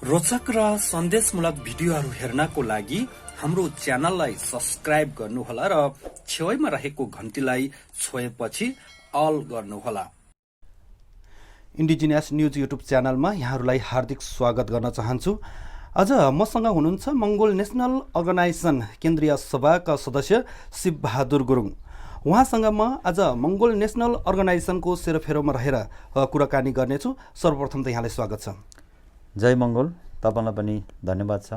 रोचक र सन्देशमूलक भिडियोहरू हेर्नको लागि हाम्रो च्यानललाई सब्स्क्राइब गर्नुहोला र छेउमा रहेको घन्टीलाई छोएपछि अल गर्नुहोला। इन्डिजिनियस न्युज युट्युब च्यानलमा यहाँहरूलाई हार्दिक स्वागत गर्न चाहन्छु। आज मसँग हुनुहुन्छ मङ्गोल नेसनल अर्गनाइजेसन केन्द्रीय सभाका सदस्य शिव बहादुर गुरुङ। उहाँसँग म आज मङ्गोल नेसनल अर्गनाइजेसनको सेरोफेरोमा रहेर कुराकानी गर्नेछु। सर्वप्रथम त यहाँलाई स्वागत छ। जय मङ्गोल, तपाईँलाई पनि धन्यवाद छ।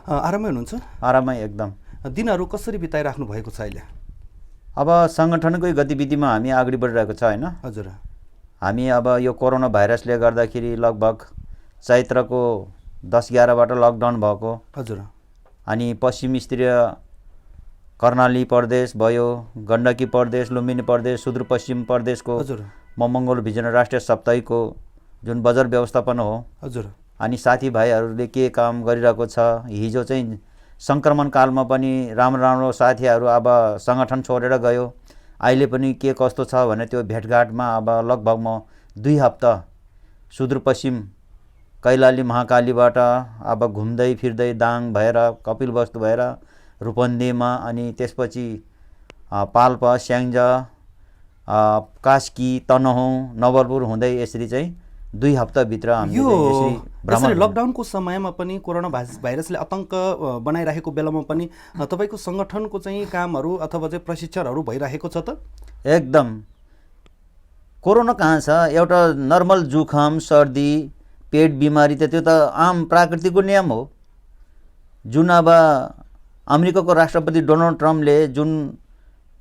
आरामै हुनुहुन्छ? आरामै एकदम। दिनहरू कसरी बिताइराख्नु भएको छ अहिले? अब सङ्गठनकै गतिविधिमा हामी अगाडि बढिरहेको छ होइन। हजुर, हामी अब यो कोरोना भाइरसले गर्दाखेरि लगभग चैत्रको 10-11बाट लकडाउन भएको। हजुर। अनि पश्चिम स्तरीय कर्णाली प्रदेश भयो, गण्डकी प्रदेश, लुम्बिनी प्रदेश, सुदूरपश्चिम प्रदेशको हजुर म मङ्गोल भिजन राष्ट्रिय साप्ताहिकको जुन बजार व्यवस्थापन हो। हजुर। अनि साथीभाइहरूले के काम गरिरहेको छ। हिजो चाहिँ सङ्क्रमण कालमा पनि राम्रो राम्रो साथीहरू अब सङ्गठन छोडेर गयो। अहिले पनि के कस्तो छ भने त्यो भेटघाटमा अब लगभग म 2 हप्ता सुदूरपश्चिम कैलाली महाकालीबाट अब घुम्दै फिर्दै दाङ भएर कपिलवस्तु भएर रूपन्देहीमा अनि त्यसपछि पाल्पा, स्याङ्जा, कास्की, तनहुँ, नवलपुर हुँदै यसरी चाहिँ 2 हप्ताभित्र हामीले यसरी भ्रमण। लकडाउनको समयमा पनि कोरोना भाइरसले आतंक बनाइरहेको बेलामा पनि तपाईँको सङ्गठनको चाहिँ कामहरू अथवा चाहिँ प्रशिक्षणहरू भइरहेको छ त? एकदम। कोरोना कहाँ छ, एउटा नर्मल जुखाम सर्दी पेट बिमारी त त्यो त आम प्राकृतिकको नियम हो। जुन अब अमेरिकाको राष्ट्रपति डोनाल्ड ट्रम्पले जुन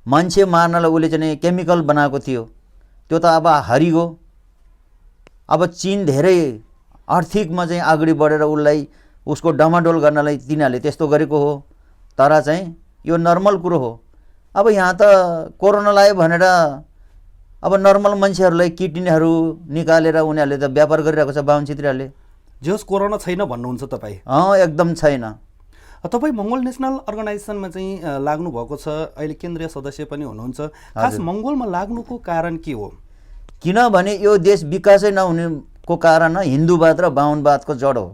मान्छे मार्नलाई उसले चाहिँ केमिकल बनाएको थियो त्यो त अब हरिगयो। अब चीन धेरै आर्थिकमा चाहिँ अगाडि बढेर उसलाई उसको डमाडोल गर्नलाई तिनीहरूले त्यस्तो गरेको हो। तर चाहिँ यो नर्मल कुरो हो। अब यहाँ त कोरोना लाग्यो भनेर अब नर्मल मान्छेहरूलाई किडनीहरू निकालेर उनीहरूले त व्यापार गरिरहेको छ बाहुन क्षेत्रीहरूले। जस कोरोना छैन भन्नुहुन्छ तपाईँ? एकदम छैन। तपाईँ मङ्गोल नेसनल अर्गनाइजेसनमा चाहिँ लाग्नु भएको छ, अहिले केन्द्रीय सदस्य पनि हुनुहुन्छ। खास मङ्गोलमा लाग्नुको कारण के हो? किनभने यो देश विकासै नहुनेको कारण हिन्दूवाद र बाहुनवादको जड हो।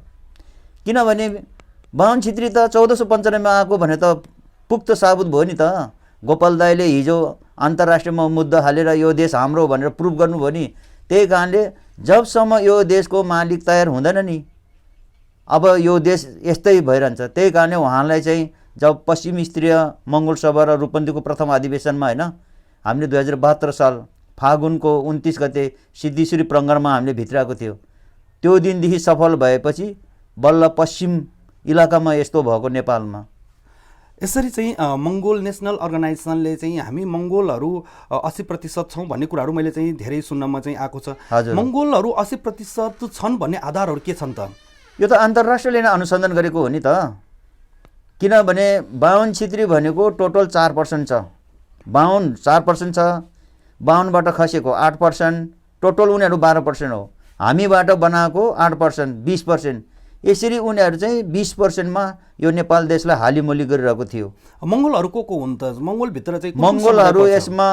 किनभने बाहुन क्षेत्री त 1495 मा आएको भने त पुख्त साबुत भयो नि त। गोपाल दाईले हिजो अन्तर्राष्ट्रियमा मुद्दा हालेर यो देश हाम्रो भनेर प्रुभ गर्नुभयो नि। त्यही कारणले जबसम्म यो देशको मालिक तयार हुँदैन नि अब यो देश यस्तै भइरहन्छ। त्यही कारणले उहाँलाई चाहिँ जब पश्चिम स्तरीय मङ्गोल सभा र रूपन्देहीको प्रथम अधिवेशनमा होइन हामीले 2072 साल फागुनको 29 गते सिद्धिश्वरी प्रङ्गणमा हामीले भित्राएको थियो। त्यो दिनदेखि सफल भएपछि बल्ल पश्चिम इलाकामा यस्तो भएको नेपालमा। यसरी चाहिँ मङ्गोल नेसनल अर्गनाइजेसनले चाहिँ हामी मङ्गोलहरू 80% छौँ भन्ने कुराहरू मैले चाहिँ धेरै सुन्नमा चाहिँ आएको छ। मङ्गोलहरू 80% छन् भन्ने आधारहरू के छन् त? यो त अन्तर्राष्ट्रियले नै अनुसन्धान गरेको हो नि त। किनभने बाहुन क्षेत्री भनेको टोटल 4% छ। बाहुन 4% छ, बाहुनबाट खसेको 8%, टोटल उनीहरू 12% हो। हामीबाट बनाएको 8%, 20%। यसरी उनीहरू चाहिँ 20%मा यो नेपाल देशलाई हालिमोली गरिरहेको थियो। मङ्गोलहरू को हुन् त? मङ्गोलभित्र चाहिँ मङ्गोलहरू यसमा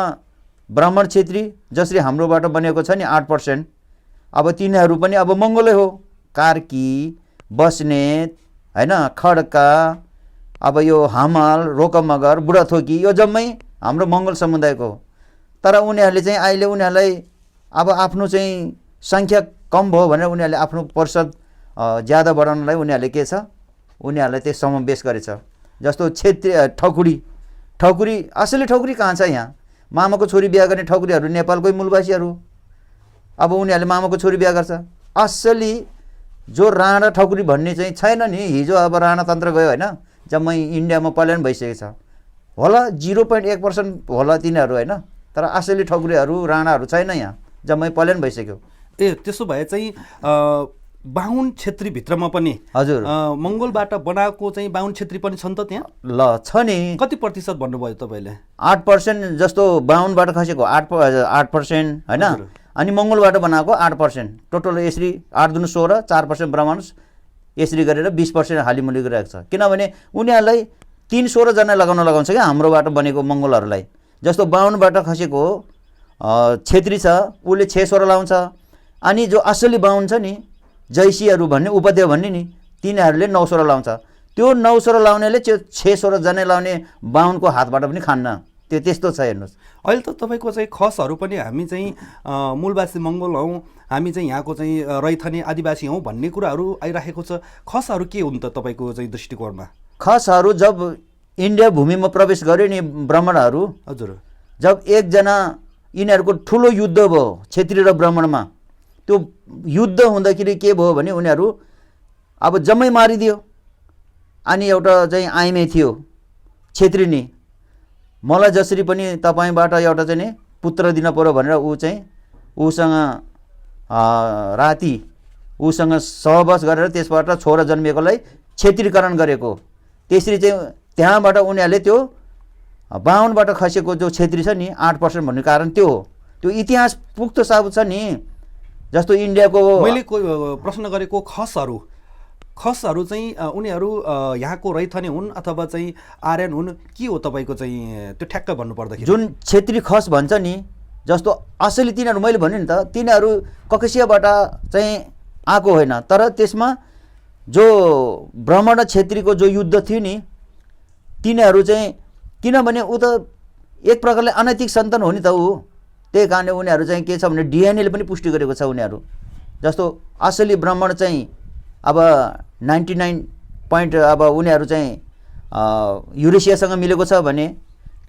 ब्राह्मण क्षेत्री जसरी हाम्रोबाट बनेको छ नि 8%। अब तिनीहरू पनि अब मङ्गोलै हो। कार्की, बस्नेत होइन, खड्का, अब यो हमाल, रोकमगर, बुढाथोकी यो जम्मै हाम्रो मङ्गोल समुदायको हो। तर उनीहरूले चाहिँ अहिले उनीहरूलाई अब आफ्नो चाहिँ सङ्ख्या कम भयो भनेर उनीहरूले आफ्नो प्रतिशत ज्यादा बढाउनलाई उनीहरूले के छ उनीहरूलाई त्यो समावेश गरेछ। जस्तो क्षेत्रीय ठकुरी असली ठकुरी कहाँ छ? यहाँ मामाको छोरी बिहा गर्ने ठकुरीहरू नेपालकै मूलवासीहरू। अब उनीहरूले मामाको छोरी बिहा गर्छ। असली जो राणा ठकुरी भन्ने चाहिँ छैन नि। हिजो अब राणा तन्त्र गयो होइन, जम्मै इन्डियामा पलायन भइसकेको छ होला। 0.1% होला तिनीहरू होइन। तर असली ठकुरीहरू राणाहरू छैन यहाँ, जम्मै पलायन भइसक्यो। त्यसो भए चाहिँ बाहुन क्षेत्रीभित्रमा पनि हजुर मङ्गोलबाट बनाएको चाहिँ बाहुन क्षेत्री पनि छन् त त्यहाँ? ल छ नि। कति प्रतिशत भन्नुभयो तपाईँले? 8% जस्तो बाहुनबाट खसेको 8% होइन। अनि मङ्गोलबाट बनाएको 8%। टोटल यसरी 8 दुनु 16, 4% ब्राह्मण यसरी गरेर 20% हालिमुली गरिरहेको छ। किनभने उनीहरूलाई 3-16 जना लगाउँछ क्या हाम्रोबाट बनेको मङ्गोलहरूलाई। जस्तो बाहुनबाट खसेको क्षेत्री छ उसले 6-16 लाउँछ। अनि जो असली बाहुन छ नि जैसीहरू भन्ने उपदेव भन्ने नि तिनीहरूले नौसरो लाउँछ। त्यो नौसरो लाउनेले त्यो 6 जनै लाउने बाहुनको हातबाट पनि खान्न। त्यो त्यस्तो छ हेर्नुहोस्। अहिले त तपाईँको चाहिँ खसहरू पनि हामी चाहिँ मूलवासी मङ्गोल हौँ, हामी चाहिँ यहाँको चाहिँ रैथाने आदिवासी हौँ भन्ने कुराहरू आइरहेको छ। खसहरू के हुन् त तपाईँको चाहिँ दृष्टिकोणमा? खसहरू जब इन्डिया भूमिमा प्रवेश गर्यो नि ब्राह्मणहरू, हजुर, जब एकजना यिनीहरूको ठुलो युद्ध भयो क्षेत्री र ब्राह्मणमा, त्यो युद्ध हुँदाखेरि के भयो भने उनीहरू अब जम्मै मारिदियो। अनि एउटा चाहिँ आइमे थियो क्षेत्रिनी, मलाई जसरी पनि तपाईँबाट एउटा चाहिँ नि पुत्र दिन पर्यो भनेर उसँग राति उसँग सहवास गरेर त्यसबाट छोरा जन्मिएकोलाई क्षेत्रीकरण गरेको। त्यसरी चाहिँ त्यहाँबाट उनीहरूले त्यो बाहुनबाट खसेको जो क्षेत्री छ नि 8% भन्ने कारण त्यो हो। त्यो इतिहास पुख्तो साबुत छ नि। जस्तो इन्डियाको मैले प्रश्न गरेको खसहरू चाहिँ उनीहरू यहाँको रैथाने हुन् अथवा चाहिँ आर्यन हुन्, के हो तपाईँको चाहिँ त्यो ठ्याक्क भन्नुपर्दाखेरि? जुन क्षेत्री खस भन्छ नि, जस्तो असली तिनीहरू मैले भने नि त तिनीहरू ककेसियाबाट चाहिँ आएको होइन, तर त्यसमा जो ब्राह्मण क्षेत्रीको जो युद्ध थियो नि तिनीहरू चाहिँ, किनभने ऊ त एक प्रकारले अनैतिक सन्तान हो नि त ऊ, त्यही कारणले उनीहरू चाहिँ के छ भने डिएनएले पनि पुष्टि गरेको छ उनीहरू। जस्तो असली ब्राह्मण चाहिँ अब 99 अब उनीहरू चाहिँ युरेसियासँग मिलेको छ भने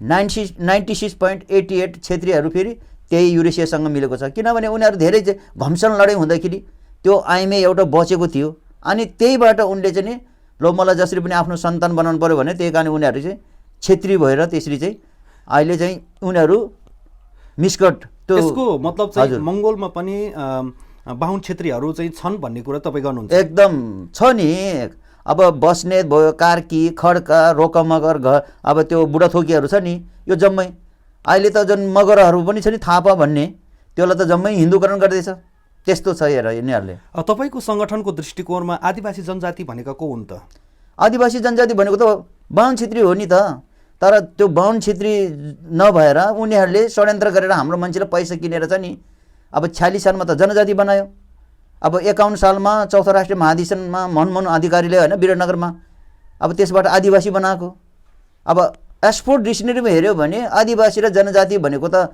96.88 क्षेत्रीहरू फेरि त्यही युरेसियासँग मिलेको छ। किनभने उनीहरू धेरै चाहिँ घम्सन लडाइँ हुँदाखेरि त्यो आइमे एउटा बचेको थियो। अनि त्यहीबाट उनले चाहिँ नि ल मलाई जसरी पनि आफ्नो सन्तान बनाउनु पर्यो भने त्यही कारण उनीहरू चाहिँ क्षेत्री भएर त्यसरी चाहिँ अहिले चाहिँ उनीहरू मिस्कट त्यो। यसको मतलब चाहिँ मङ्गोलमा पनि बाहुन क्षेत्रीहरू चाहिँ छन् भन्ने कुरा तपाईँ गर्नुहुन्छ? एकदम छ नि। अब बस्नेत भयो, कार्की, खड्का, रोका मगर, अब त्यो बुढाथोकीहरू छ नि, यो जम्मै अहिले त जुन मगरहरू पनि छ नि थापा भन्ने, त्यसलाई त जम्मै हिन्दूकरण गर्दैछ। त्यस्तो छ हेर यिनीहरूले। तपाईँको सङ्गठनको दृष्टिकोणमा आदिवासी जनजाति भनेका को हुन् त? आदिवासी जनजाति भनेको त बाहुन क्षेत्री हो नि त। तर त्यो बाहुन क्षेत्री नभएर उनीहरूले षड्यन्त्र गरेर हाम्रो मान्छेलाई पैसा किनेर छ नि। अब 46 सालमा त जनजाति बनायो। अब 51 सालमा चौथो राष्ट्रिय महाधिवेशनमा मनमोहन अधिकारीले होइन विराटनगरमा अब त्यसबाट आदिवासी बनाएको। अब एक्सपोर्ट डिक्सनेरीमा हेऱ्यो भने आदिवासी र जनजाति भनेको त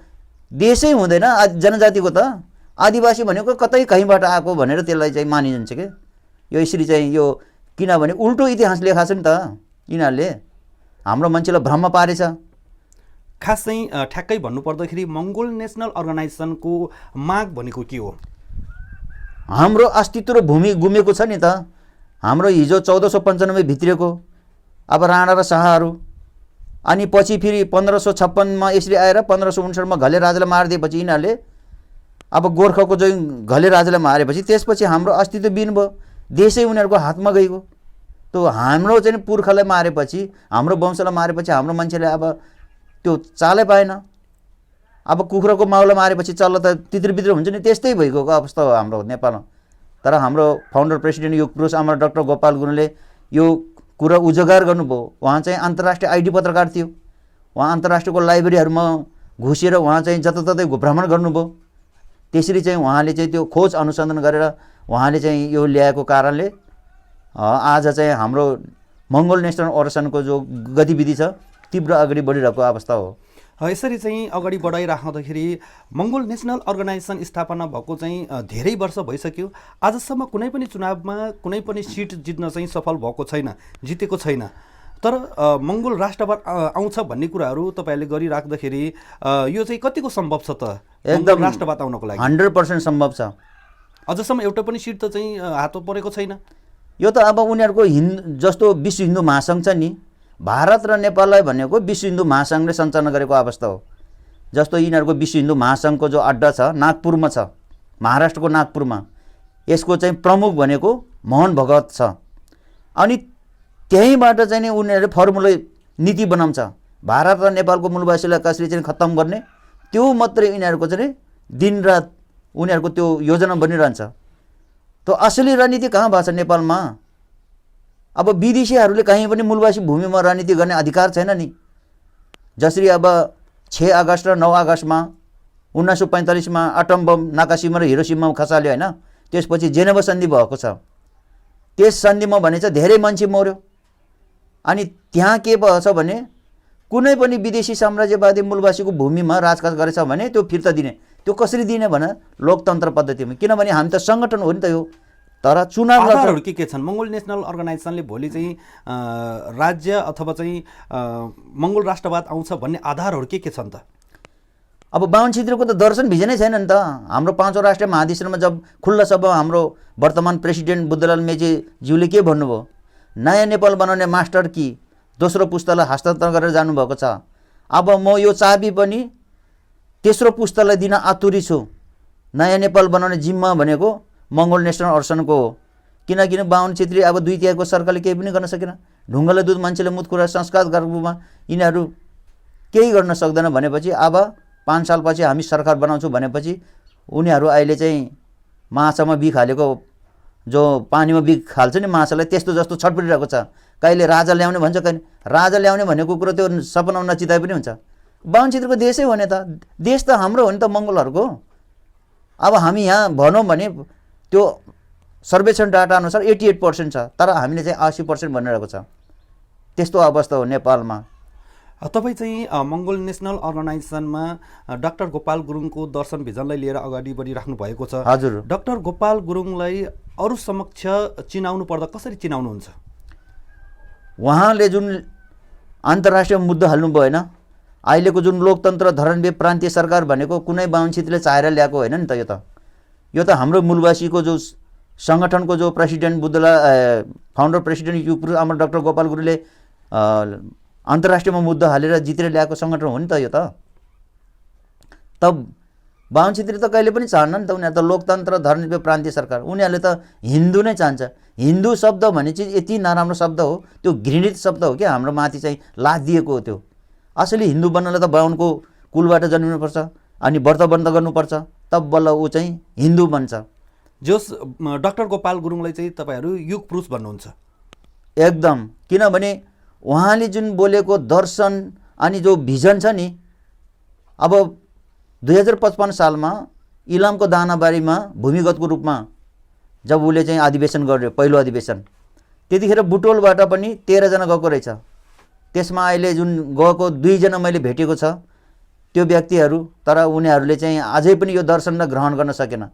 देशै हुँदैन जनजातिको त। आदिवासी भनेको कतै कहीँबाट आएको भनेर त्यसलाई चाहिँ मानिन्छ के। यो यसरी चाहिँ यो किनभने उल्टो इतिहास लेखा छ नि त यिनीहरूले, हाम्रो मान्छेलाई भ्रम पारेछ। खास चाहिँ ठ्याक्कै भन्नुपर्दाखेरि मङ्गोल नेसनल अर्गनाइजेसनको माग भनेको के हो? हाम्रो अस्तित्व र भूमि गुमेको छ नि त। हाम्रो हिजो 1495 भित्रिएको अब राणा र शाहहरू, अनि पछि फेरि 1556मा यसरी आएर 1559मा घले राजालाई मारिदिएपछि यिनीहरूले अब गोर्खाको जो घले राजालाई मारेपछि त्यसपछि हाम्रो अस्तित्व बिन भयो, देशै उनीहरूको हातमा गएको। त्यो हाम्रो चाहिँ पुर्खालाई मारेपछि, हाम्रो वंशलाई मारेपछि हाम्रो मान्छेले अब त्यो चालै पाएन। अब कुखुराको माउलाई मारेपछि चल्ला त तित्रबित्र हुन्छ नि, त्यस्तै भइगएको अवस्था हो हाम्रो नेपालमा। तर हाम्रो फाउन्डर प्रेसिडेन्ट यो पुरुष अमर डाक्टर गोपाल गुरुङले यो कुरा उजागर गर्नुभयो। उहाँ चाहिँ अन्तर्राष्ट्रिय आइडी पत्रकार थियो। उहाँ अन्तर्राष्ट्रियको लाइब्रेरीहरूमा घुसेर उहाँ चाहिँ जताततै भ्रमण गर्नुभयो। त्यसरी चाहिँ उहाँले चाहिँ त्यो खोज अनुसन्धान गरेर उहाँले चाहिँ यो ल्याएको कारणले आज चाहिँ हाम्रो मङ्गोल नेसनल अर्गनाइजेसनको जो गतिविधि छ तीव्र अगाडि बढिरहेको अवस्था हो। यसरी चाहिँ अगाडि बढाइराख्दाखेरि मङ्गोल नेसनल अर्गनाइजेसन स्थापना भएको चाहिँ धेरै वर्ष भइसक्यो। आजसम्म कुनै पनि चुनावमा कुनै पनि सिट जित्न चाहिँ सफल भएको छैन, जितेको छैन। तर मङ्गोल राष्ट्रवाद आउँछ भन्ने कुराहरू तपाईँहरूले गरिराख्दाखेरि यो चाहिँ कतिको सम्भव छ त? एकदम राष्ट्रवाद आउनको लागि 100% सम्भव छ। अझसम्म एउटा पनि सिट त चाहिँ हातमा परेको छैन। यो त अब उनीहरूको जस्तो विश्व हिन्दू महासङ्घ छ नि, भारत र नेपाललाई भनेको विश्व हिन्दू महासङ्घले सञ्चालन गरेको अवस्था हो। जस्तो यिनीहरूको विश्व हिन्दू महासङ्घको जो अड्डा छ नागपुरमा छ, महाराष्ट्रको नागपुरमा। यसको चाहिँ प्रमुख भनेको मोहन भगवत छ। अनि त्यहीँबाट चाहिँ नि उनीहरूले फर्मुला नीति बनाउँछ भारत र नेपालको मूलवासीलाई कसरी चाहिँ खत्तम गर्ने, त्यो मात्रै यिनीहरूको चाहिँ दिनरात उनीहरूको त्यो योजना बनिरहन्छ। त्यो असली राजनीति कहाँ भएको छ नेपालमा? अब विदेशीहरूले कहीँ पनि मूलवासी भूमिमा राजनीति गर्ने अधिकार छैन नि। जसरी अब 6 अगस्त र 9 अगस्तमा 1945मा एटम बम नाकासीमा र हिरोसिमामा खसाल्यो होइन, त्यसपछि जेनेभा सन्धि भएको छ। त्यस सन्धिमा भने चाहिँ धेरै मान्छे मर्यो। अनि त्यहाँ के भएछ भने कुनै पनि विदेशी साम्राज्यवादी मूलवासीको भूमिमा राजकाज गरेछ भने त्यो फिर्ता दिने। त्यो कसरी दिने भने लोकतन्त्र पद्धतिमा, किनभने हामी त सङ्गठन हो नि त यो। तर चुनाव आधारहरू के छन्? मङ्गोल नेसनल अर्गनाइजेसनले भोलि चाहिँ राज्य अथवा चाहिँ मङ्गोल राष्ट्रवाद आउँछ भन्ने आधारहरू के छन् त? अब बाहुन क्षेत्रको त दर्शन भिजनै छैन नि त। हाम्रो 5औं राष्ट्रिय महाधिवेशनमा जब खुल्ला सभामा हाम्रो वर्तमान प्रेसिडेन्ट बुद्धलाल मेचेज्यूले के भन्नुभयो, नयाँ नेपाल बनाउने मास्टर की दोस्रो पुस्तालाई हस्तान्तरण गरेर जानुभएको छ। अब म यो चाबी पनि तेस्रो पुस्तालाई दिन आतुरी छु। नयाँ नेपाल बनाउने जिम्मा भनेको मङ्गोल नेसनल अर्गनाइजेसनको हो। किनकि बाहुन क्षेत्री अब 2/3 सरकारले केही पनि गर्न सकेन। ढुङ्गाले दुध मान्छेले मुत कुरा संस्कार गर्नुमा यिनीहरू केही गर्न सक्दैन भनेपछि अब 5 सालपछि हामी सरकार बनाउँछौँ भनेपछि उनीहरू अहिले चाहिँ माछामा बिख हालेको, जो पानीमा बिख हाल्छ नि माछालाई, त्यस्तो जस्तो छटपटिरहेको छ। कहिले राजा ल्याउने भन्छ, कहिले राजा ल्याउने भनेको कुरो त्यो सपनामा नचिताए पनि हुन्छ। बाहुन क्षेत्रको देशै हो नि त, देश त हाम्रो हो नि त मङ्गोलहरूको। अब हामी यहाँ भनौँ भने त्यो सर्वेक्षण डाटा अनुसार 88% छ, तर हामीले चाहिँ 80% भनिरहेको छ। त्यस्तो अवस्था हो नेपालमा। तपाईँ चाहिँ मङ्गोल नेसनल अर्गनाइजेसनमा डाक्टर गोपाल गुरुङको दर्शन भिजनलाई लिएर अगाडि बढिराख्नु भएको छ। हजुर। डाक्टर गोपाल गुरुङलाई अरू समक्ष चिनाउनु पर्दा कसरी चिनाउनुहुन्छ? उहाँले जुन अन्तर्राष्ट्रिय मुद्दा हाल्नुभयो होइन, अहिलेको जुन लोकतन्त्र धरणबे प्रान्तीय सरकार भनेको कुनै बाहुन क्षेत्रले चाहेर ल्याएको होइन नि त। यो त हाम्रो मूलवासीको जो सङ्गठनको जो प्रेसिडेन्ट फाउन्डर प्रेसिडेन्ट युगपुरुष हाम्रो डाक्टर गोपाल गुरुङले अन्तर्राष्ट्रियमा मुद्दा हालेर जितेर ल्याएको सङ्गठन हो नि त यो त। तब बाहुन क्षेत्री त कहिले पनि चाहन्न नि त। उनीहरू त लोकतन्त्र धरणबे प्रान्तीय सरकार, उनीहरूले त हिन्दू नै चाहन्छ। हिन्दू शब्द भने चाहिँ यति नराम्रो शब्द हो, त्यो घृणित शब्द हो क्या, हाम्रो माथि चाहिँ लादिएको हो त्यो। असली हिन्दू बन्नलाई त बाहुनको कुलबाट जन्मिनुपर्छ अनि व्रत बन्द गर्नुपर्छ, तब बल्ल ऊ चाहिँ हिन्दू बन्छ। जोस डाक्टर गोपाल गुरुङलाई चाहिँ तपाईँहरू युग पुरुष भन्नुहुन्छ? एकदम। किनभने उहाँले जुन बोलेको दर्शन अनि जो भिजन छ नि, अब 2055 सालमा इलामको दानाबारीमा भूमिगतको रूपमा जब उसले चाहिँ अधिवेशन गर्यो, पहिलो अधिवेशन, त्यतिखेर बुटोलबाट पनि 13 जना गएको रहेछ। त्यसमा अहिले जुन गएको 2 जना मैले भेटेको छ त्यो व्यक्तिहरू, तर उनीहरूले चाहिँ अझै पनि यो दर्शनलाई ग्रहण गर्न सकेन।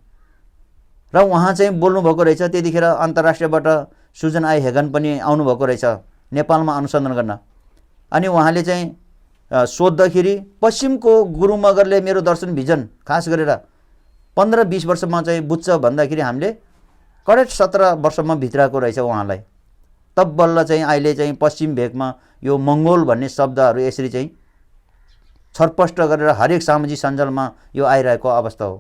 र उहाँ चाहिँ बोल्नुभएको रहेछ त्यतिखेर अन्तर्राष्ट्रियबाट सुजन आई हेगन पनि आउनुभएको रहेछ नेपालमा अनुसन्धान गर्न। अनि उहाँले चाहिँ सोद्धाखेरि पश्चिमको गुरु मगरले मेरो दर्शन भिजन खास गरेर 15-20 वर्षमा चाहिँ बुझ्छ भन्दाखेरि हामीले करेक्ट 17 वर्षमा भित्राएको रहेछ उहाँलाई। तब बल्ल चाहिँ अहिले चाहिँ पश्चिम भेगमा यो मङ्गोल भन्ने शब्दहरू यसरी चाहिँ छरपष्ट गरेर हरेक सामाजिक सञ्जालमा यो आइरहेको अवस्था हो।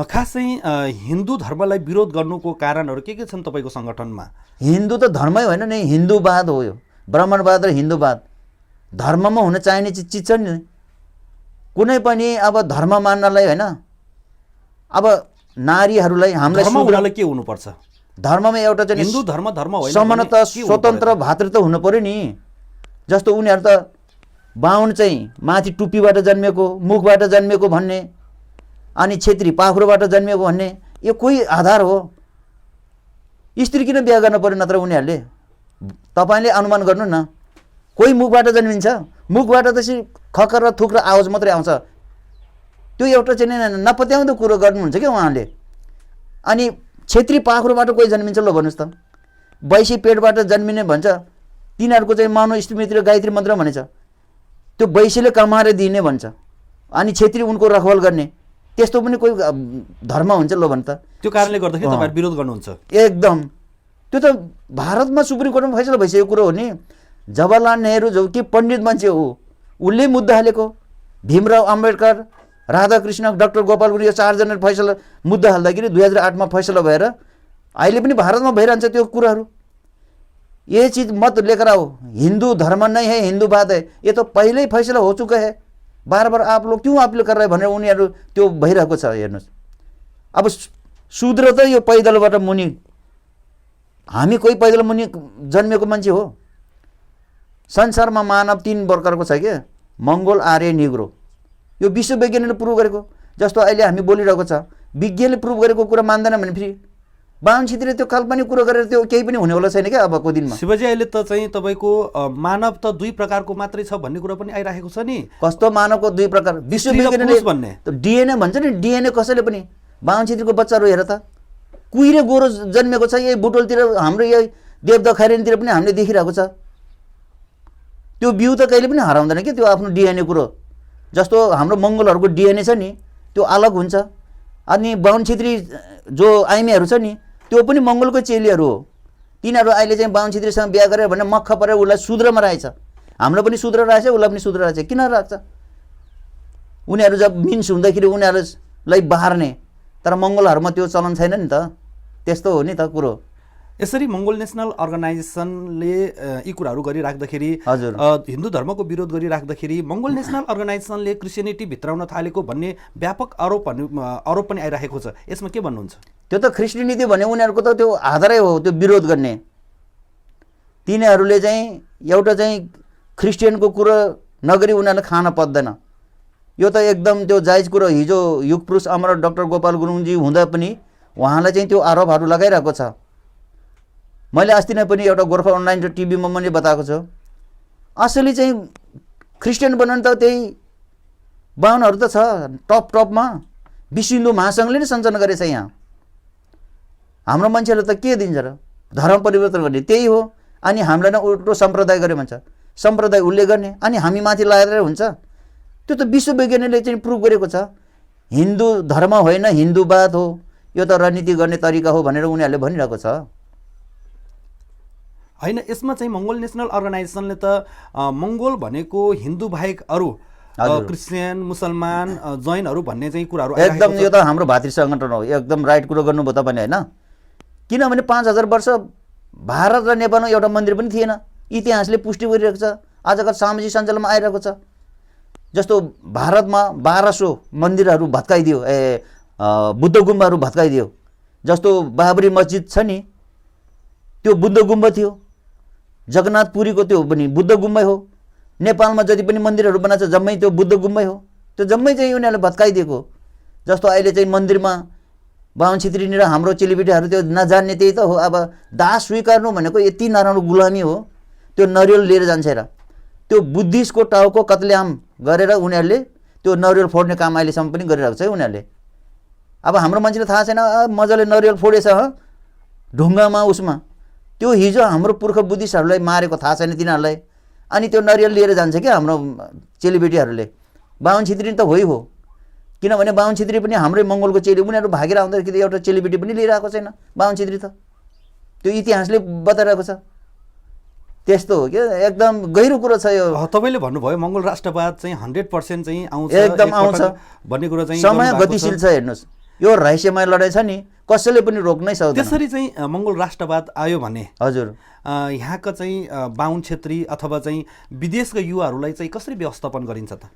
खास चाहिँ हिन्दू धर्मलाई विरोध गर्नुको कारणहरू के छन् तपाईँको सङ्गठनमा? हिन्दू त धर्मै होइन नि, हिन्दूवाद हो यो। ब्राह्मणवाद र हिन्दूवाद धर्ममा हुन चाहिने चिज छ नि। कुनै पनि अब धर्म मान्नलाई होइन, अब नारीहरूलाई हामीलाई के हुनुपर्छ? धर्ममा एउटा चाहिँ हिन्दू धर्म होइन, समानता, स्वतन्त्र, भातृत्व हुनु पर्यो नि। जस्तो उनीहरू त बाहुन चाहिँ माथि टुप्पीबाट जन्मेको, मुखबाट जन्मेको भन्ने, अनि छेत्री पाखुरोबाट जन्मेको भन्ने, यो कोही आधार हो? स्त्री किन बिहा गर्न पर्यो नत्र उनीहरूले? तपाईँले अनुमान गर्नु न, कोही मुखबाट जन्मिन्छ, मुखबाट त्यसरी खकर र थुक र आवाज मात्रै आउँछ। त्यो एउटा चाहिँ नपत्याउँदो कुरो गर्नुहुन्छ क्या उहाँले। अनि छेत्री पाखुरोबाट कोही जन्मिन्छ ल भन्नुहोस् त? वैशी पेटबाट जन्मिने भन्छ, तिनीहरूको चाहिँ मानव स्मृति र गायत्री मन्त्र भनेछ, त्यो वैशीले कमाएर दिने भन्छ, अनि छेत्री उनको रखवाल गर्ने। त्यस्तो पनि कोही धर्म हुन्छ ल भन्छ त? त्यो कारणले गर्दाखेरि तपाईहरु विरोध गर्नुहुन्छ? एकदम। त्यो त भारतमा सुप्रिम कोर्टमा फैसला भइसकेको कुरो हो नि। जवाहरलाल नेहरू जो कि पण्डित मान्छे हो, उसले मुद्दा हालेको। भीमराव अम्बेडकर, राधाकृष्ण, डाक्टर गोपाल गुरुङ, यो 4 जनाले फैसला मुद्दा हाल्दाखेरि 2008 में फैसला भएर अहिले पनि भारतमा भइरहन्छ त्यो कुराहरू। ये चीज मत लेकर आओ, हिंदू धर्म नहीं है, हिंदूवाद है, ये तो पहले ही फैसला हो चुका है। बार बार आप लोग क्यों अपील कर रहे भनेर उनीहरू त्यो भइरहेको छ। हेर्नुस्, अब शूद्र त यो पैदलबाट मुनि, हामी कोही पैदल मुनि जन्मेको मान्छे हो। संसारमा मानव 3 प्रकारको छ के, मंगोल, आर्य, निग्रो। यो विश्व वैज्ञानिकले प्रुभ गरेको। जस्तो अहिले हामी बोलिरहेको छ, विज्ञानले प्रुभ गरेको कुरा मान्दैन भने फेरि बाहुन छेत्रीले त्यो काल्पनिक कुरो गरेर त्यो केही पनि हुनेवाला छैन क्या अबको दिनमा। शिवजी अहिले त चाहिँ तपाईँको मानव त दुई प्रकारको मात्रै छ भन्ने कुरा पनि आइरहेको छ नि। कस्तो मानवको दुई प्रकार विश्व विज्ञानले भन्ने डिएनए भन्छ नि, डिएनए कसैले पनि बाहुन छेत्रीको बच्चाहरू हेर त कुहिरे गोरो जन्मेको छ। यही बुटोलतिर हाम्रो यही देवदह खैरेनीतिर पनि हामीले देखिरहेको छ। त्यो बिउ त कहिले पनि हराउँदैन कि त्यो आफ्नो डिएनए कुरो। जस्तो हाम्रो मङ्गोलहरूको डिएनए छ नि त्यो अलग हुन्छ। अनि बाहुन छेत्री जो आइमीहरू छ नि त्यो पनि मङ्गोलको चेलीहरू हो। तिनीहरू अहिले चाहिँ बाहुन छेत्रीसँग बिहा गरेर भने मख परेर उसलाई शूद्रमा राखेछ। हाम्रो पनि शूद्र राखेछ, उसलाई पनि शूद्र राखेछ। किन राख्छ? उनीहरू जब मिन्स हुँदाखेरि उनीहरूलाई बार्ने, तर मङ्गोलहरूमा त्यो चलन छैन नि त। त्यस्तो हो नि त कुरो। यसरी मङ्गोल नेसनल अर्गनाइजेसनले यी कुराहरू गरिराख्दाखेरि, हजुर, हिन्दू धर्मको विरोध गरिराख्दाखेरि मङ्गोल नेसनल अर्गनाइजेसनले क्रिस्चियनिटी भित्राउन थालेको भन्ने व्यापक आरोप पनि आइरहेको छ। यसमा के भन्नुहुन्छ? त्यो त ख्रिस्टियनिटी भने उनीहरूको त त्यो आधारै हो त्यो विरोध गर्ने। तिनीहरूले चाहिँ एउटा चाहिँ ख्रिस्टियनको कुरो नगरी उनीहरूले खान पर्दैन। यो त एकदम त्यो जायज कुरो। हिजो युगपुरुष अमर डाक्टर गोपाल गुरुङजी हुँदा पनि उहाँलाई चाहिँ त्यो आरोपहरू लगाइरहेको छ। मैले अस्ति नै पनि एउटा गोर्खा अनलाइन र टिभीमा मैले बताएको छु, असली चाहिँ ख्रिस्टियन बनाउनु त त्यही बाहुनहरू त छ टपमा। विश्व हिन्दू महासङ्घले नै सञ्चालन गरेछ यहाँ। हाम्रो मान्छेहरूले त के दिन्छ र? धर्म परिवर्तन गर्ने त्यही हो। अनि हामीलाई नै उल्टो सम्प्रदाय गरे भन्छ। सम्प्रदाय उसले गर्ने अनि हामी माथि लगाएर हुन्छ। त्यो त विश्व वैज्ञानिकले चाहिँ प्रुभ गरेको छ। हिन्दू धर्म होइन, हिन्दूवाद हो, यो त राजनीति गर्ने तरिका हो भनेर उनीहरूले भनिरहेको छ। होइन, यसमा चाहिँ मङ्गोल नेसनल अर्गनाइजेसनले त मङ्गोल भनेको हिन्दू बाहेक अरू क्रिस्चियन, मुसलमान, जैनहरू भन्ने चाहिँ कुराहरू एकदम यो त हाम्रो भातृ सङ्गठन हो। एकदम राइट कुरो गर्नुभयो तपाईँले होइन। किनभने 5000 वर्ष भारत र नेपालमा एउटा मन्दिर पनि थिएन। इतिहासले पुष्टि गरिरहेको छ। आजकल सामाजिक सञ्जालमा आइरहेको छ। जस्तो भारतमा 1200 मन्दिरहरू भत्काइदियो, बुद्ध गुम्बाहरू भत्काइदियो। जस्तो बाबरी मस्जिद छ नि त्यो बुद्ध गुम्बा थियो। जगन्नाथपुरीको त्यो पनि बुद्ध गुम्बै हो। नेपालमा जति पनि मन्दिरहरू बनाएको छ जम्मै त्यो बुद्ध गुम्बै हो। त्यो जम्मै चाहिँ उनीहरूले भत्काइदिएको। जस्तो अहिले चाहिँ मन्दिरमा बाहुन छेत्री र हाम्रो चेलीबेटीहरू त्यो नजान्ने त्यही त हो। अब दास स्वीकार्नु भनेको यति नराम्रो गुलामी हो। त्यो नरिवल लिएर जान्छ र त्यो बुद्धिस्टको टाउको कत्लेआम गरेर उनीहरूले त्यो नरिवल फोड्ने काम अहिलेसम्म पनि गरिरहेको छ उनीहरूले। अब हाम्रो मान्छेलाई थाहा छैन, मजाले नरिवल फोडेछ ढुङ्गामा उसमा। त्यो हिजो हाम्रो पुर्खा बुद्धिस्टहरूलाई मारेको थाहा छैन तिनीहरूलाई। अनि त्यो नरिवल लिएर जान्छ क्या हाम्रो चेलीबेटीहरूले। बाहुन छेत्री त हो। किनभने बाहुन छेत्री पनि हाम्रै मङ्गोलको चेली। उनीहरू भागेर आउँदाखेरि एउटा चेलीबेटी पनि लिएर आएको छैन बाहुन छेत्री त। त्यो इतिहासले बताइरहेको छ। त्यस्तो हो कि एकदम गहिरो कुरो छ यो। तपाईँले भन्नुभयो मङ्गोल राष्ट्रवाद चाहिँ 100% चाहिँ आउँछ, एकदम आउँछ भन्ने कुरा चाहिँ समय गतिशील छ। हेर्नुहोस् यो रहस्यमय लडाइँ छ नि कसैले पनि रोक्नै सक्दैन। त्यसरी चाहिँ मङ्गोल राष्ट्रवाद आयो भने हजुर यहाँका चाहिँ बाहुन छेत्री अथवा चाहिँ विदेशका युवाहरूलाई चाहिँ कसरी व्यवस्थापन गरिन्छ त?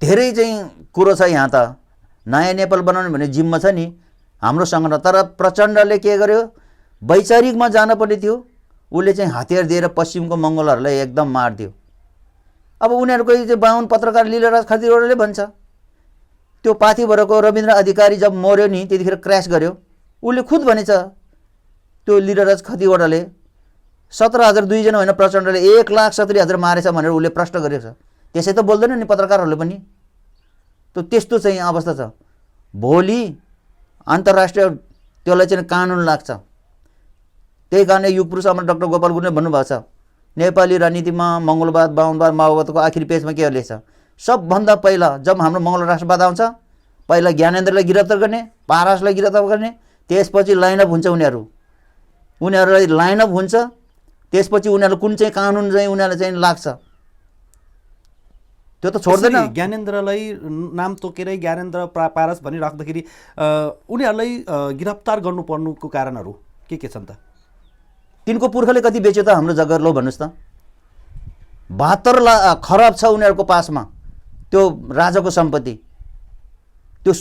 धेरै चाहिँ कुरो छ यहाँ त। नयाँ नेपाल बनाउनु भने जिम्मा छ नि हाम्रो सङ्गठन। तर प्रचण्डले के गर्यो, वैचारिकमा जानुपर्ने थियो। उसले चाहिँ हतियार दिएर पश्चिमको मङ्गोलहरूलाई एकदम मारिदियो। अब उनीहरूको चाहिँ बाहुन पत्रकार लीलाराज खतिवडाले भन्छ त्यो पाथिभरको रविन्द्र अधिकारी जब मर्यो नि त्यतिखेर क्र्यास गर्यो। उसले खुद भनेछ त्यो लीलाराज खतिवडाले 17,002 जना होइन प्रचण्डले 1,70,000 मारेछ भनेर उसले प्रश्न गरेको छ। त्यसै त बोल्दैन नि पत्रकारहरूले पनि। त्यस्तो चाहिँ अवस्था छ। भोलि अन्तर्राष्ट्रिय त्यसलाई चाहिँ कानुन लाग्छ। त्यही कारणले युगपुरुष अमर डाक्टर गोपाल गुरुङले भन्नुभएको छ नेपाली राजनीतिमा मङ्गोलवाद, बाहुनवाद, माओवादको आखिरी पेजमा के लेख्छ, सबभन्दा पहिला जब हाम्रो मङ्गोल राष्ट्रवाद आउँछ पहिला ज्ञानेन्द्रलाई गिरफ्तार गर्ने, पारसलाई गिरफ्तार गर्ने, त्यसपछि लाइनअप हुन्छ उनीहरूलाई लाइनअप हुन्छ। त्यसपछि उनीहरू कुन चाहिँ कानुन चाहिँ उनीहरूलाई चाहिँ लाग्छ त्यो त छोड्दैन। ज्ञानेन्द्रलाई नाम तोकेरै ज्ञानेन्द्र पारस भनिराख्दाखेरि उनीहरूलाई गिरफ्तार गर्नुपर्नुको कारणहरू के छन् त? तिनको पुर्खाले कति बेच्यो त हाम्रो जग्गा लो भन्नुहोस् त। 72 खरब छ उनीहरूको पासमा त्यो राजाको सम्पत्ति। त्यो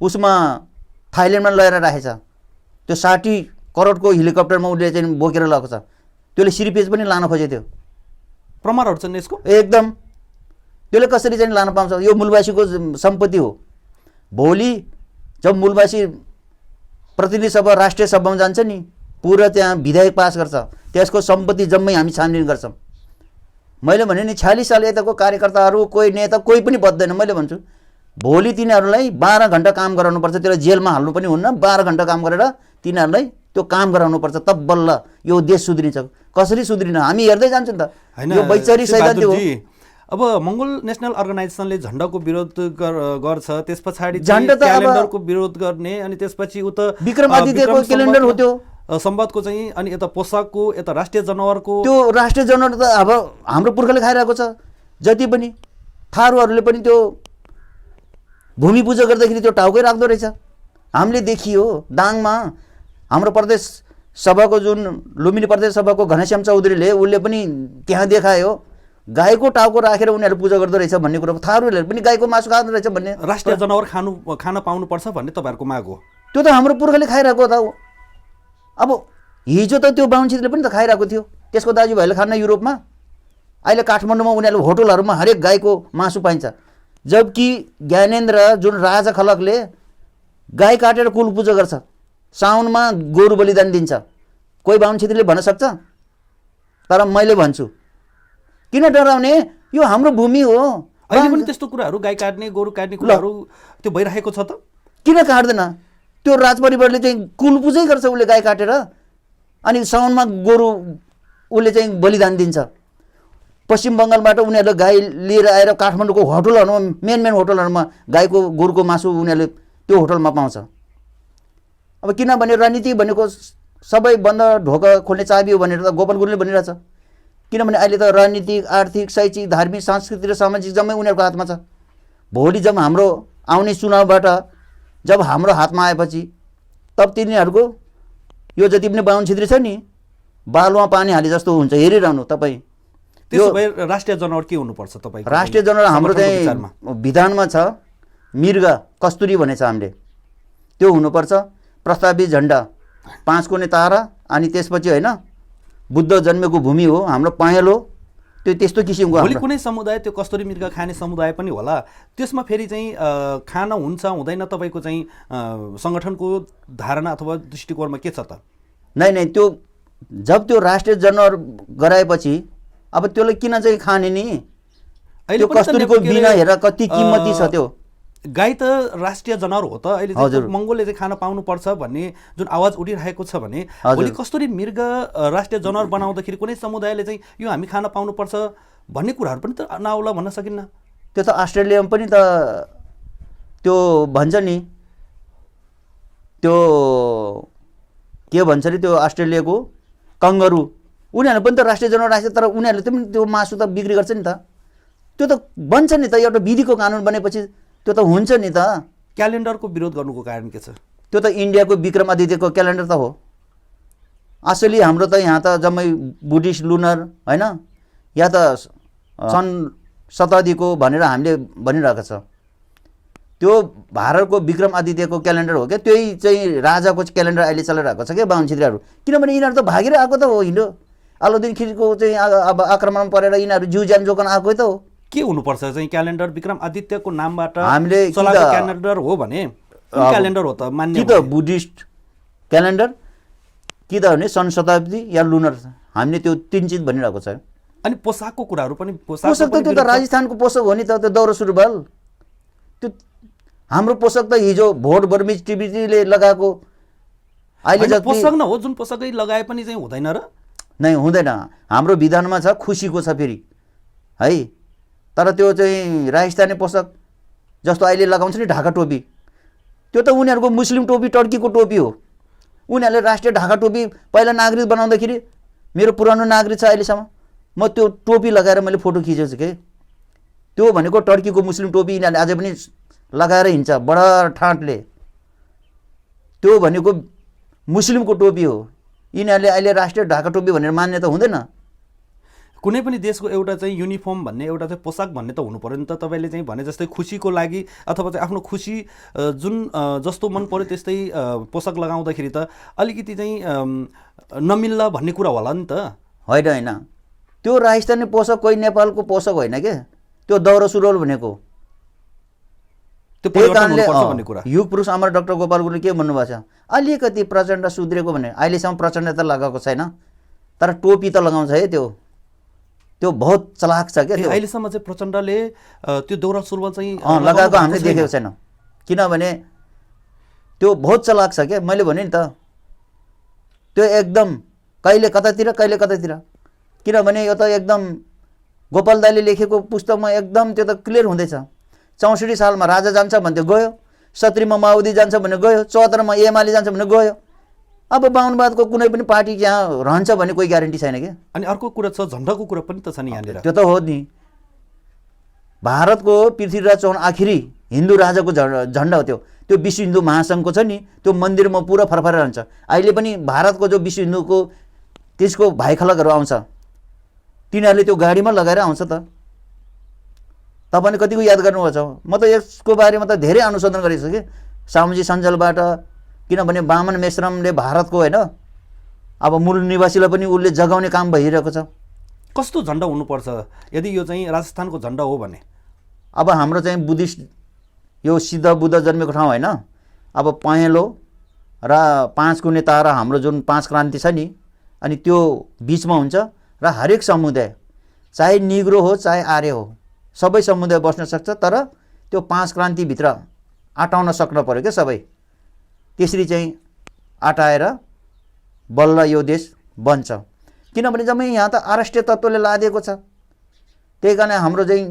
उसमा थाइल्यान्डमा लगेर राखेछ। त्यो 60 करोडको हेलिकप्टरमा उसले चाहिँ बोकेर लगेको छ। त्यसले सिरिपेज पनि लान खोजेको थियो। प्रमाणहरू छन् यसको एकदम। त्यसले कसरी चाहिँ लान पाउँछ? यो मूलवासीको सम्पत्ति हो। भोलि जब मूलवासी प्रतिनिधि सभा राष्ट्रिय सभामा जान्छ नि, पुरा त्यहाँ विधेयक पास गर्छ, त्यसको सम्पत्ति जम्मै हामी छानबिन गर्छौँ। मैले भने नि 46 साल यताको कार्यकर्ताहरू कोही नेता कोही पनि बद्दैन। मैले भन्छु भोलि तिनीहरूलाई 12 घण्टा काम गराउनुपर्छ, त्यसलाई जेलमा हाल्नु पनि हुन्न, 12 घण्टा काम गरेर तिनीहरूलाई त्यो काम गराउनुपर्छ, तब बल्ल यो देश सुध्रिन्छ। कसरी सुध्रिन, हामी हेर्दै जान्छौँ त, यो वैचारिक सैद्धान्तिक हो। अब मङ्गोल नेसनल अर्गनाइजेसनले झन्डाको विरोध गर्छ, त्यस पछाडि झन्डा त क्यालेन्डरको विरोध गर्ने, अनि त्यसपछि उता विक्रम आदित्यको क्यालेन्डर हो त्यो सम्वादको चाहिँ, अनि यता पोसाकको, यता राष्ट्रिय जनावरको। त्यो राष्ट्रिय जनावर त अब हाम्रो पुर्खाले खाइरहेको छ। जति पनि थारूहरूले पनि त्यो भूमि पूजा गर्दाखेरि त्यो टाउकै राख्दो रहेछ। हामीले देखियो दाङमा हाम्रो प्रदेश सभाको जुन लुम्बिनी प्रदेश सभाको घनश्याम चौधरीले उसले पनि त्यहाँ देखायो गाईको टाउको राखेर उनीहरूले पूजा गर्दो रहेछ भन्ने कुरो। थारूहरूले पनि गाईको मासु खाँदो रहेछ भन्ने, राष्ट्रिय जनावर खान पाउनुपर्छ भन्ने तपाईँहरूको माग हो। त्यो त हाम्रो पुर्खाले खाइरहेको त हो। अब हिजो त त्यो बाहुन क्षेत्रले पनि त खाइरहेको थियो, त्यसको दाजुभाइले खान्न युरोपमा। अहिले काठमाडौँमा उनीहरूले होटलहरूमा हरेक गाईको मासु पाइन्छ, जबकि ज्ञानेन्द्र जुन राजा खलकले गाई काटेर कुल पूजा गर्छ, साउनमा गोरु बलिदान दिन्छ। कोही बाहुन क्षेत्रीले भन्न सक्छ? तर मैले भन्छु किन डराउने, यो हाम्रो भूमि हो। अहिले पनि त्यस्तो कुराहरू गाई काट्ने गोरु काट्ने कुराहरू त्यो भइरहेको छ त, किन काट्दैन? त्यो राजपरिवारले चाहिँ कुल पूजै गर्छ, उसले गाई काटेर, अनि साउनमा गोरु उसले चाहिँ बलिदान दिन्छ। पश्चिम बङ्गालबाट उनीहरूले गाई लिएर आएर काठमाडौँको होटलहरूमा मेन होटलहरूमा गाईको गोरुको मासु उनीहरूले त्यो होटलमा पाउँछ। अब किनभने राजनीति भनेको सबै बन्द ढोका खोल्ने चाबी हो भनेर त गोपाल गुरुङले भनिरहेछ। किनभने अहिले त राजनीतिक, आर्थिक, शैक्षिक, धार्मिक, सांस्कृतिक र सामाजिक जम्मै उनीहरूको हातमा छ। भोलि जब हाम्रो आउने चुनावबाट जब हाम्रो हातमा आएपछि तब तिनीहरूको यो जति पनि बाहुन क्षेत्री छ नि, बालुवा पानी हाले जस्तो हुन्छ, हेरिरहनु तपाईँ। त्यसो भए राष्ट्रिय जनावर के हुनुपर्छ तपाईँ? राष्ट्रिय जनावर हाम्रो चाहिँ विधानमा छ, मृग कस्तुरी भनेछ हामीले, त्यो हुनुपर्छ। प्रस्तावित झन्डा 5 कोणे तारा, अनि त्यसपछि होइन बुद्ध जन्मेको भूमि हो हाम्रो पहेँलो, त्यो त्यस्तो किसिमको। भोलि कुनै समुदाय त्यो कस्तुरी मृग खाने समुदाय पनि होला, त्यसमा फेरि चाहिँ खान हुन्छ हुँदैन तपाईँको चाहिँ सङ्गठनको धारणा अथवा दृष्टिकोणमा के छ त? नै त्यो जब त्यो राष्ट्रिय जनावर गराएपछि अब त्यसलाई किन चाहिँ खाने नि? त्यो कस्तुरीको बिना हेर कति किम्मती छ। त्यो गाई त राष्ट्रिय जनावर हो त, अहिले मङ्गोलले चाहिँ खान पाउनुपर्छ भन्ने जुन आवाज उठिरहेको छ भने भोलि कस्तुरी मृग राष्ट्रिय जनावर बनाउँदाखेरि कुनै समुदायले चाहिँ यो हामी खान पाउनुपर्छ भन्ने कुराहरू पनि त नआउला भन्न सकिन्न। त्यो त अस्ट्रेलियामा पनि त त्यो भन्छ नि, त्यो के भन्छ अरे त्यो अस्ट्रेलियाको कङ्गरू, उनीहरू पनि त राष्ट्रिय जनावर राखेको, तर उनीहरूले पनि त्यो मासु त बिक्री गर्छ नि त। त्यो त बन्छ नि त, एउटा विधिको कानुन बनेपछि त्यो त हुन्छ नि त। क्यालेन्डरको विरोध गर्नुको कारण के छ? त्यो त इन्डियाको विक्रम आदित्यको क्यालेन्डर त हो। असली हाम्रो त यहाँ त जम्मै बुद्धिस्ट लुनर होइन, या त सन् शताब्दीको भनेर हामीले भनिरहेको छ। त्यो भारतको विक्रम आदित्यको क्यालेन्डर हो क्या, त्यही चाहिँ राजाको क्यालेन्डर अहिले चलिरहेको छ क्या बाहुन क्षेत्रीहरू। किनभने यिनीहरू त भागेर आएको त हो, हिँडो अलाउद्दिन खिलजीको चाहिँ अब आक्रमण परेर यिनीहरू जिउ ज्यान जोगाउन आएकै त हो। के हुनुपर्छ चाहिँ क्यालेन्डर? विक्रम आदित्यको नामबाट हामीले चलाएको क्यालेन्डर हो भने क्यालेन्डर हो त मान्ने? कि त बुद्धिस्ट क्यालेन्डर, कि त भने सन् शताब्दी या लुनर, हामीले त्यो 3 चिज भनिरहेको छ। अनि पोसाकको कुराहरू पनि, पोसाक त त्यो त राजस्थानको पोसाक हो नि त, त्यो दौरा सुरुवाल। त्यो हाम्रो पोसाक त हिजो भोट बर्मिज टिभीले लगाएको, अहिले जति पोसाक न हो जुन पोसाकै लगाए पनि चाहिँ हुँदैन र? नै हुँदैन, हाम्रो विधानमा छ, खुसीको छ फेरि है। तर त्यो चाहिँ राजस्थानी पोसाक जस्तो अहिले लगाउँछ नि ढाका टोपी, त्यो त उनीहरूको मुस्लिम टोपी, टर्कीको टोपी हो। उनीहरूले राष्ट्रिय ढाका टोपी पहिला नागरिक बनाउँदाखेरि, मेरो पुरानो नागरिक छ अहिलेसम्म, म त्यो टोपी लगाएर मैले फोटो खिचेको छु के। त्यो भनेको टर्कीको मुस्लिम टोपी यिनीहरूले अझै पनि लगाएर हिँड्छ बडा ठाँटले, त्यो भनेको मुस्लिमको टोपी हो। यिनीहरूले अहिले राष्ट्रिय ढाका टोपी भनेर मान्ने त हुँदैन। कुनै पनि देशको एउटा चाहिँ युनिफर्म भन्ने, एउटा चाहिँ पोसाक भन्ने त हुनु पर्यो नि त। तपाईँले चाहिँ भने जस्तै खुसीको लागि अथवा चाहिँ आफ्नो खुसी जुन जस्तो मन पर्यो त्यस्तै पोसाक लगाउँदाखेरि त अलिकति चाहिँ नमिल्ला भन्ने कुरा होला नि त। होइन होइन, त्यो राजस्थानी पोसाक कोही नेपालको पोसाक होइन के, त्यो दौरा सुरुवाल भनेको त्यो त्यही परिवर्तन कारणले हुनुपर्छ भन्ने कुरा। युग पुरुष अमर डाक्टर गोपाल गुरुङले के भन्नुभएको छ, अलिकति प्रचण्ड सुध्रेको भने अहिलेसम्म प्रचण्ड त लगाएको छैन, तर टोपी त लगाउँछ है, त्यो बहुत चलाक छ क्या। अहिलेसम्म चाहिँ प्रचण्डले त्यो दौरा सुरुवाल चाहिँ लगाएको हामीले देखेको छैन, किनभने त्यो बहुत चलाक छ क्या। मैले भने नि त त्यो एकदम कहिले कतातिर कहिले कतातिर, किनभने यो त एकदम गोपाल दाइले लेखेको पुस्तकमा एकदम त्यो त क्लियर हुँदैछ। 64 सालमा राजा जान्छ भन्थ्यो गयो, 70मा माओवादी जान्छ भने गयो, 74मा एमाले जान्छ भने गयो। अब बाहुनवादको कुनै पनि पार्टी यहाँ रहन्छ भने कोही ग्यारेन्टी छैन क्या। अनि अर्को कुरा छ, झन्डाको कुरा पनि त छ नि यहाँनिर। त्यो त हो नि, भारतको पृथ्वीराज चौहान आखिरी हिन्दू राजाको झन्डा हो त्यो विश्व हिन्दू महासङ्घको छ नि, त्यो मन्दिरमा पुरा फरफर रहन्छ। अहिले पनि भारतको जो विश्व हिन्दूको त्यसको भाइखलकहरू आउँछ, तिनीहरूले त्यो गाडीमा लगाएर आउँछ त। तपाईँले कतिको याद गर्नुभएको छ, म त यसको बारेमा त धेरै अनुसन्धान गरेको छु कि सामुजी सञ्जालबाट, किनभने वामन मेश्रामले भारतको होइन अब मूल निवासीलाई पनि उसले जगाउने काम भइरहेको छ। कस्तो झन्डा हुनुपर्छ यदि यो चाहिँ राजस्थानको झन्डा हो भने? अब हाम्रो चाहिँ बुद्धिस्ट यो सिद्ध बुद्ध जन्मेको ठाउँ होइन, अब पहेँलो र 5 कुने तारा हाम्रो जुन 5 क्रान्ति छ नि, अनि त्यो बिचमा हुन्छ र हरेक समुदाय चाहे निग्रो हो चाहे आर्य हो सबै समुदाय बस्न सक्छ, तर त्यो 5 क्रान्तिभित्र अटाउन सक्न पऱ्यो क्या सबै। त्यसरी चाहिँ अटाएर बल्ल यो देश बन्छ, किनभने जम्मै यहाँ त आराष्ट्रिय तत्त्वले लादिएको छ। त्यही कारण हाम्रो चाहिँ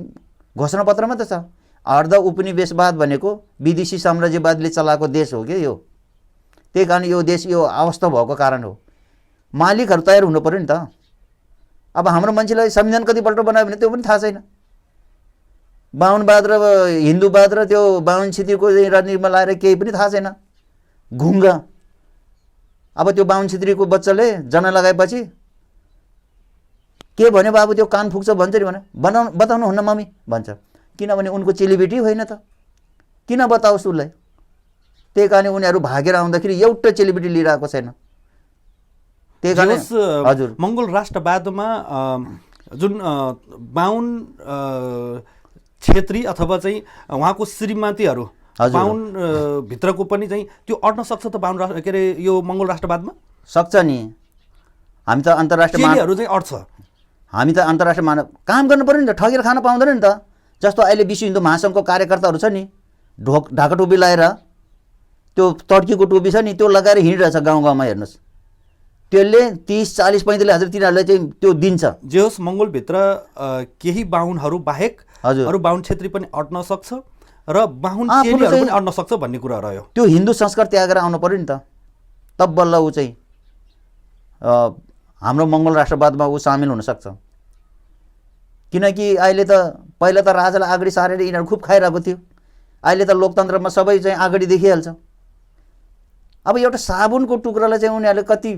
घोषणापत्रमा त छ, अर्ध उपनिवेशवाद भनेको विदेशी साम्राज्यवादले चलाएको देश हो क्या यो। त्यही कारण यो देश यो अवस्था भएको कारण हो। मालिकहरू तयार हुनु पऱ्यो नि त। अब हाम्रो मान्छेलाई संविधान कतिपल्ट बनायो भने त्यो पनि थाहा छैन। बाहुनवाद र हिन्दूवाद र त्यो बाहुन छेत्रीको राजनीतिमा लाएर केही पनि थाहा छैन, घुङ्गा। अब त्यो बाहुन छेत्रीको बच्चाले जना लगाएपछि के भन्यो बाबु त्यो कान फुक्छ भन्छ नि, भने बताउनु हुन्न मम्मी भन्छ, किनभने उनको चेलीबेटी होइन त, किन बताओस् उसलाई। त्यही कारण उनीहरू भागेर आउँदाखेरि एउटा चेलीबेटी लिएर आएको छैन। त्यही कारण हजुर मङ्गोल राष्ट्रवादमा जुन बाहुन छेत्री अथवा चाहिँ उहाँको श्रीमतीहरू बाहुन भित्रको पनि चाहिँ त्यो अड्न सक्छ त बाहुन के अरे यो मङ्गोल राष्ट्रवादमा? सक्छ नि। हामी त अन्तर्राष्ट्रिय चेलीहरू चाहिँ अड्छ, हामी त अन्तर्राष्ट्रिय मानव काम गर्नु पऱ्यो नि त, ठगेर खान पाउँदैन नि त। जस्तो अहिले विश्व हिन्दू महासङ्घको कार्यकर्ताहरू छ नि, ढाका टोपी लगाएर त्यो तड्कीको टोपी छ नि त्यो लगाएर हिँडिरहेछ गाउँ गाउँमा, हेर्नुहोस् त्यसले 30, 40, 45 हजार तिनीहरूलाई चाहिँ त्यो दिन्छ। जे होस् मङ्गोलभित्र केही बाहुनहरू बाहेक अरू बाहुन छेत्री पनि अड्न सक्छ र बाहुन चेलीहरू पनि अड्न सक्छ भन्ने कुरा रह्यो। त्यो हिन्दू संस्कार त्यागेर आउनु पऱ्यो नि त, तब बल्ल ऊ चाहिँ हाम्रो मङ्गोल राष्ट्रवादमा ऊ सामेल हुनसक्छ। किनकि अहिले त पहिला त राजालाई अगाडि सारेर यिनीहरू खुब खाइरहेको थियो, अहिले त लोकतन्त्रमा सबै चाहिँ अगाडि देखिहाल्छ। अब एउटा साबुनको टुक्रालाई चाहिँ उनीहरूले कति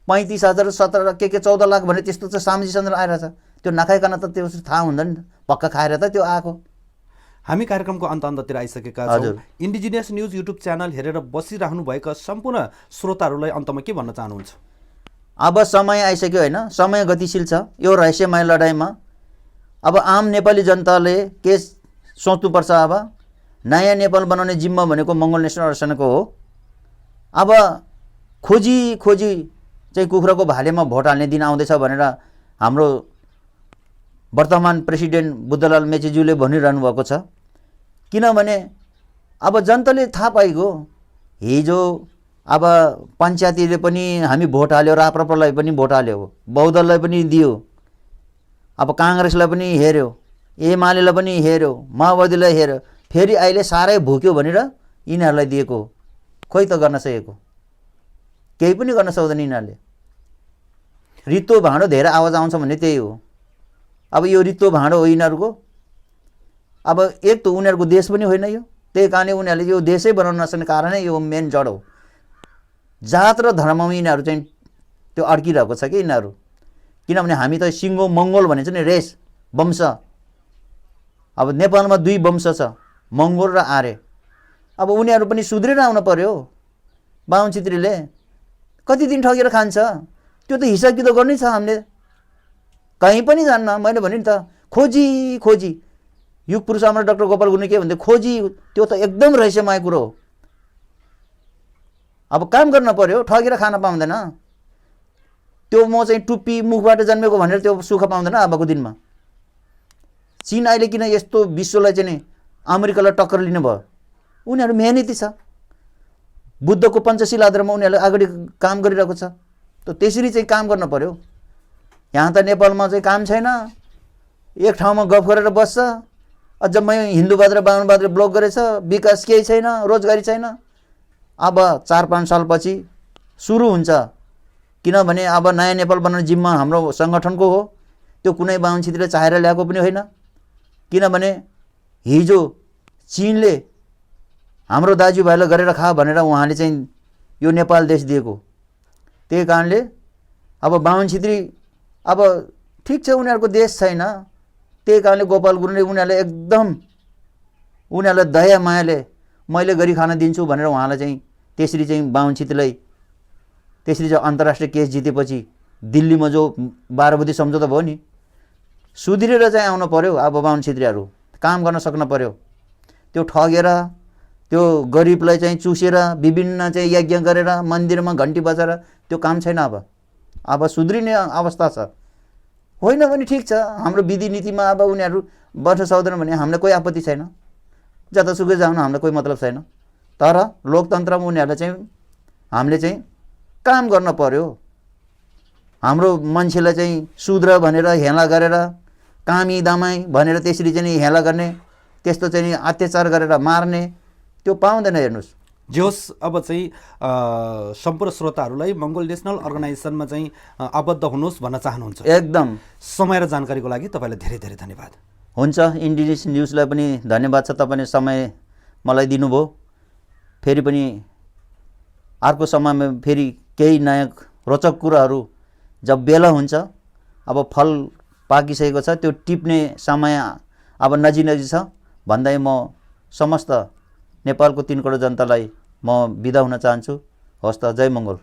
35,000, 17 के 14 लाख भने त्यस्तो चाहिँ सामुजी सञ्जाल आइरहेछ। त्यो नखाइकन त त्यो थाहा हुँदैन नि त, पक्का खाएर त त्यो आएको। हामी कार्यक्रमको अन्ततिर आइसकेका छौँ। इन्डिजिनियस न्युज युट्युब च्यानल हेरेर बसिराख्नुभएका सम्पूर्ण श्रोताहरूलाई अन्तमा के भन्न चाहनुहुन्छ? अब समय आइसक्यो होइन, समय गतिशील छ यो रहस्यमय लडाइँमा। अब आम नेपाली जनताले के सोच्नुपर्छ, अब नयाँ नेपाल बनाउने जिम्मा भनेको मङ्गोल नेसनल अर्गनाइजेसनको हो। अब खोजी चाहिँ कुखुराको भालेमा भोट हाल्ने दिन आउँदैछ भनेर हाम्रो वर्तमान प्रेसिडेन्ट बुद्धलाल मेचेज्यूले भनिरहनु भएको छ। किनभने अब जनताले थाहा पाइगयो, हिजो अब पञ्चायतीले पनि हामी भोट हाल्यो, राप्रपालाई पनि भोट हाल्यो, बहुदललाई पनि दियो, अब काङ्ग्रेसलाई पनि हेऱ्यो, एमालेलाई पनि हेऱ्यो, माओवादीलाई हेऱ्यो, फेरि अहिले साह्रै भुक्यो भनेर यिनीहरूलाई दिएको। खोइ त गर्न सकेको केही पनि गर्न सक्दैन यिनीहरूले। रित्तो भाँडो धेरै आवाज आउँछ भन्ने त्यही हो। अब यो रित्तो भाँडो हो यिनीहरूको। अब एक त उनीहरूको देश पनि होइन यो, त्यही कारणले उनीहरूले यो देशै बनाउन नसक्ने कारणै यो मेन जड हो। जात र धर्ममा यिनीहरू चाहिँ त्यो अड्किरहेको छ कि यिनीहरू। किनभने हामी त सिङ्गो मङ्गोल भनिन्छ नि, रेस वंश। अब नेपालमा 2 वंश छ, मङ्गोल र आर्य। अब उनीहरू पनि सुध्रेर आउनु पर्यो। बाहुन छेत्रीले कति दिन ठगेर खान्छ त्यो त हिसाब किताब गर्नै छ हामीले। कहीँ पनि जान्न। मैले भने नि त खोजी युग पुरुष हाम्रो डाक्टर गोपाल गुरुङले के भन्थे, खोजी त्यो त एकदम रहस्यमय कुरो हो। अब काम गर्न पर्यो, ठगेर खान पाउँदैन। त्यो म चाहिँ टुप्पी मुखबाट जन्मेको भनेर त्यो सुख पाउँदैन अबको दिनमा। चीन अहिले किन यस्तो विश्वलाई चाहिँ नि अमेरिकालाई टक्कर लिने भयो? उनीहरू मेहनती छ, बुद्धको पञ्चशील आधारमा उनीहरूले अगाडि काम गरिरहेको छ। त त्यसरी चाहिँ काम गर्न पर्यो। यहाँ त नेपालमा चाहिँ काम छैन, एक ठाउँमा गफ गरेर बस्छ, जम्मै हिन्दूवाद र बाहुनवाद ब्लक गरेछ, विकास केही छैन, रोजगारी छैन। अब 4-5 सालपछि सुरु हुन्छ, किनभने अब नयाँ नेपाल बनाउने जिम्मा हाम्रो सङ्गठनको हो, त्यो कुनै बाहुन क्षेत्रले चाहेर ल्याएको पनि होइन। किनभने हिजो चीनले हाम्रो दाजुभाइलाई गरेर खा भनेर उहाँले चाहिँ यो नेपाल देश दिएको। त्यही कारणले अब बाहुन क्षेत्री अब ठिक छ, उनीहरूको देश छैन। त्यही कारणले गोपाल गुरुङले उनीहरूलाई एकदम उनीहरूलाई दया मायाले मैले गरी खान दिन्छु भनेर उहाँलाई चाहिँ त्यसरी चाहिँ बाहुन क्षेत्रीलाई त्यसरी चाहिँ अन्तर्राष्ट्रिय केस जितेपछि दिल्लीमा जो 12 बुँदे सम्झौता भयो नि, सुध्रिएर चाहिँ आउनु पर्यो। अब बाहुन क्षेत्रीहरू काम गर्न सक्न पर्यो। त्यो ठगेर त्यो गरिबलाई चाहिँ चुसेर विभिन्न चाहिँ यज्ञ गरेर मन्दिरमा घन्टी बजाएर त्यो काम छैन। अब सुध्रिने अवस्था छ। होइन भने ठिक छ, हाम्रो विधि नीतिमा अब उनीहरू बस्न सक्दैन भने हामीलाई कोही आपत्ति छैन, जतासुकै जानु हामीलाई कोही मतलब छैन। तर लोकतन्त्रमा उनीहरूलाई चाहिँ हामीले चाहिँ काम गर्न पर्यो। हाम्रो मान्छेलाई चाहिँ शूद्र भनेर हेला गरेर, कामी दामाई भनेर त्यसरी चाहिँ हेला गर्ने, त्यस्तो चाहिँ अत्याचार गरेर मार्ने त्यो पाउँदैन। हेर्नुहोस्, जे होस्, अब चाहिँ सम्पूर्ण श्रोताहरूलाई मङ्गोल नेसनल अर्गनाइजेसनमा चाहिँ आबद्ध हुनुहोस् भन्न चाहनुहुन्छ? एकदम। समय र जानकारीको लागि तपाईँलाई धेरै धेरै धन्यवाद। हुन्छ, इन्डिजिनियस न्युजलाई पनि धन्यवाद छ, तपाईँले समय मलाई दिनुभयो। फेरि पनि अर्को समयमा फेरि केही नयाँ रोचक कुराहरू जब बेला हुन्छ, अब फल पाकिसकेको छ, त्यो टिप्ने समय अब नजिक छ भन्दै म समस्त नेपालको 3 करोड जनतालाई म बिदा हुन चाहन्छु। हवस् त, जय मङ्गल।